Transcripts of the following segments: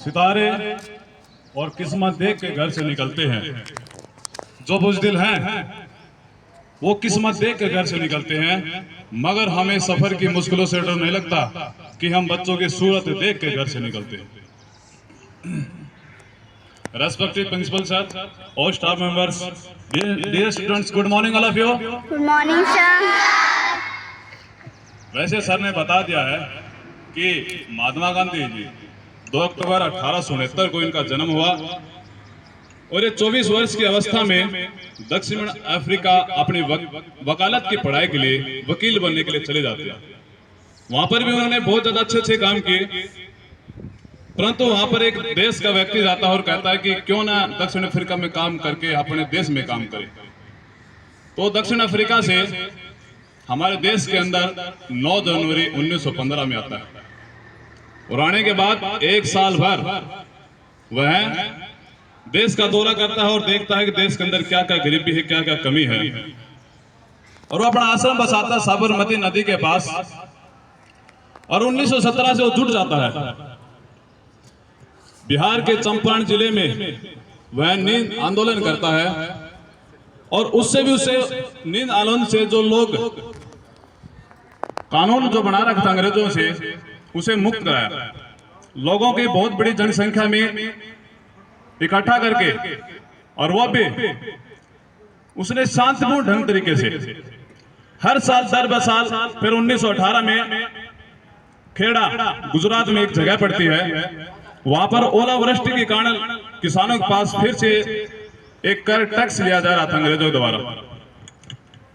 सितारे और किस्मत देख के घर से निकलते हैं। जो बुज़दिल हैं वो किस्मत देख के घर से निकलते हैं, मगर हमें सफर की मुश्किलों से डर नहीं लगता कि हम बच्चों की सूरत देख के घर से निकलते हैं। Respected principal sir, all staff members, dear students, good morning all of you. Good morning sir. वैसे सर ने बता दिया है कि महात्मा गांधी जी 2 अक्टूबर 1869 को इनका जन्म हुआ और ये 24 वर्ष की अवस्था में दक्षिण अफ्रीका अपनी वकालत की पढ़ाई के लिए वकील बनने के लिए चले जाते हैं। वहां पर भी उन्होंने बहुत ज्यादा अच्छे काम किए, परंतु वहां पर एक देश का व्यक्ति जाता है और कहता है कि क्यों ना दक्षिण अफ्रीका में काम करके अपने देश में काम करें। तो दक्षिण अफ्रीका से हमारे देश के अंदर 9 जनवरी 1915 में आता है और आने के बाद 1 साल भर वह देश का दौरा करता है और देखता है कि देश के अंदर क्या क्या गरीबी है, क्या क्या कमी है, और वो अपना आश्रम बसाता है साबरमती नदी के पास। और 1917 से वो जुट जाता है। बिहार के चंपारण जिले में वह नींद आंदोलन करता है और उससे भी उसे नींद आंदोलन से जो लोग कानून जो बना रखा था अंग्रेजों से, उसे मुक्त कराया। लोगों की बहुत बड़ी जनसंख्या में इकट्ठा करके, और वह भी उसने शांतिपूर्ण ढंग तरीके से हर साल दर साल। फिर 1918 में खेड़ा गुजरात में एक जगह पड़ती है, वहां पर ओलावृष्टि के कारण किसानों के पास फिर से एक कर टैक्स लिया जा रहा था अंग्रेजों द्वारा।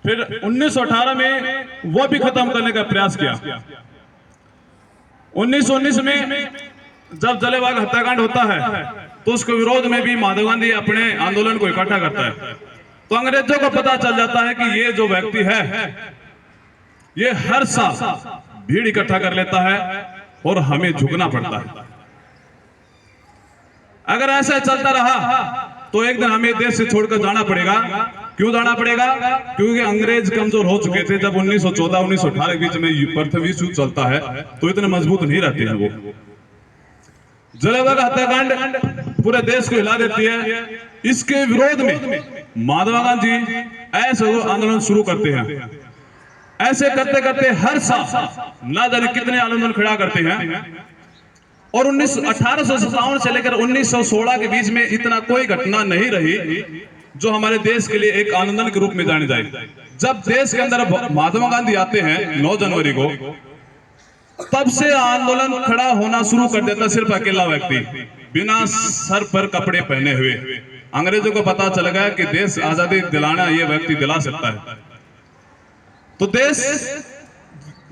फिर 1918 में वो भी खत्म करने का प्रयास किया। 1919 में जब जलियांवाला हत्याकांड होता है तो उसके विरोध में भी महात्मा गांधी अपने आंदोलन को इकट्ठा करता है। तो अंग्रेजों को पता चल जाता है कि ये जो व्यक्ति है ये हर साल भीड़ इकट्ठा कर लेता है और हमें झुकना पड़ता है। अगर ऐसा चलता रहा तो एक दिन हमें देश से छोड़कर जाना पड़ेगा। क्यों जाना पड़ेगा? क्योंकि अंग्रेज कमजोर हो चुके थे। जब 1914-1918 के बीच में प्रथम विश्व युद्ध चलता है तो इतने मजबूत नहीं रहते हैं। वो जलियांवाला हत्याकांड पूरे देश को हिला देती है। इसके विरोध में महात्मा गांधी ऐसे आंदोलन शुरू करते हैं। ऐसे करते करते हर साल ना जाने कितने आंदोलन खड़ा करते हैं। और 1857 से लेकर 1916 के बीच में इतना कोई घटना नहीं रही जो हमारे देश के लिए एक आंदोलन के रूप में जानी जाए। जब देश के अंदर महात्मा गांधी आते हैं 9 जनवरी को, तब से आंदोलन खड़ा होना शुरू कर देता सिर्फ अकेला व्यक्ति बिना सर पर कपड़े पहने हुए। अंग्रेजों को पता चल गया कि देश आजादी दिलाना ये व्यक्ति दिला सकता है। तो देश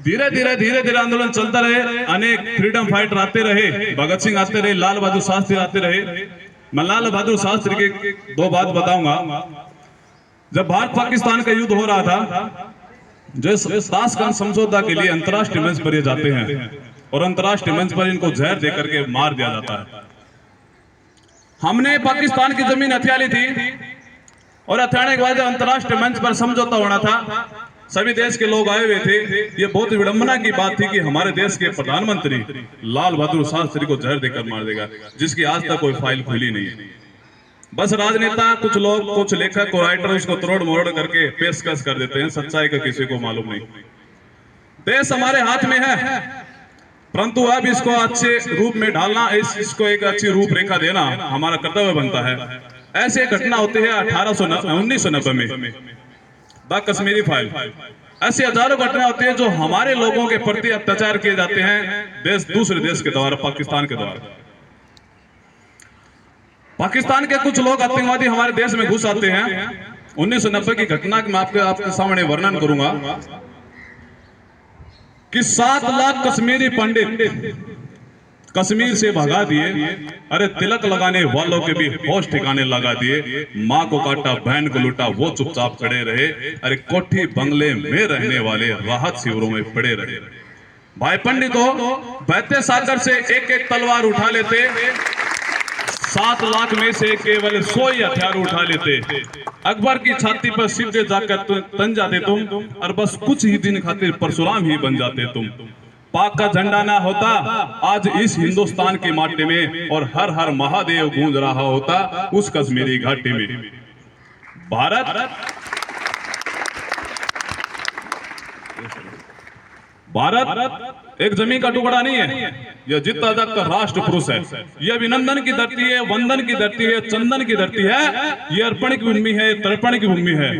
धीरे धीरे आंदोलन चलता रहे। अनेक फ्रीडम फाइटर आते रहे, भगत सिंह आते रहे, लाल बहादुर शास्त्री आते रहे। मैं लाल बहादुर शास्त्री की 2 बात बताऊंगा। जब भारत पाकिस्तान का युद्ध हो रहा था, जो ताशकंद समझौता के लिए अंतर्राष्ट्रीय मंच पर ये जाते हैं और अंतर्राष्ट्रीय मंच पर इनको जहर देकर के मार दिया जाता है। हमने पाकिस्तान की जमीन हथिया ली थी और हथियाने के बाद अंतर्राष्ट्रीय मंच पर समझौता होना था, सभी देश के लोग आए हुए थे। ये बहुत विडंबना की बात थी कि हमारे देश के प्रधानमंत्री लाल बहादुर शास्त्री को जहर देकर मार देगा, जिसकी आज तक कोई फाइल खुली नहीं है। बस राजनेता, कुछ लोग, कुछ लेखक और राइटर उसको तोड़ मोड़ करके पेशकश कर देते हैं। सच्चाई का किसी को मालूम नहीं। देश हमारे हाथ में है, परंतु अब इसको अच्छे रूप में ढालना, इसको एक अच्छी रूपरेखा देना हमारा कर्तव्य बनता है। ऐसे घटना होते हैं 1990 में द कश्मीरी फाइल। ऐसे हजारों घटना होती है जो हमारे लोगों के प्रति अत्याचार किए जाते हैं दूसरे देश के द्वारा, पाकिस्तान के द्वारा। पाकिस्तान के कुछ लोग आतंकवादी हमारे देश में घुस आते हैं। 1990 की घटना मैं आपके सामने वर्णन करूंगा कि 7 लाख कश्मीरी पंडित कश्मीर से भगा दिए। अरे तिलक लगाने वालों के भी होश ठिकाने लगा दिए। माँ को काटा, बहन को लूटा, वो चुपचाप खड़े रहे। अरे कोठी बंगले में रहने वाले राहत शिविरों में पड़े रहे। भाई पंडितों, बहते सागर से एक एक तलवार उठा लेते, 7 लाख में से केवल 100 ही हथियार उठा लेते। अकबर की छाती पर सीधे जाकर तन जाते तुम, और बस कुछ ही दिन खातिर परशुराम ही बन जाते तुम। पाक का झंडा ना होता, आज इस हिंदुस्तान के माटी में और हर हर महादेव गूंज रहा होता उस कश्मीरी घाटी में। भारत एक जमीन का टुकड़ा नहीं है, यह जितना जागता राष्ट्र पुरुष है। यह अभिनंदन की धरती है, वंदन की धरती है, चंदन की धरती है। यह अर्पण की भूमि है, तर्पण की भूमि है।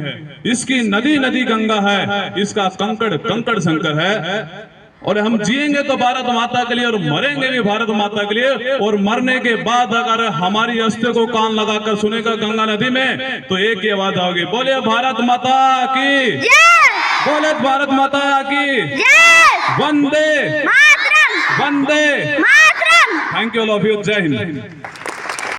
इसकी नदी नदी गंगा है, इसका कंकड़ कंकड़ शंकर है। और हम जिएंगे तो भारत माता के लिए और मरेंगे भी भारत माता के लिए। और मरने के बाद अगर हमारी अस्थि को कान लगाकर सुनेगा गंगा नदी में तो एक ही आवाज आओगी, बोले भारत माता की, बोले भारत माता की, वंदे वंदे। Thank you all of you. जय हिंद।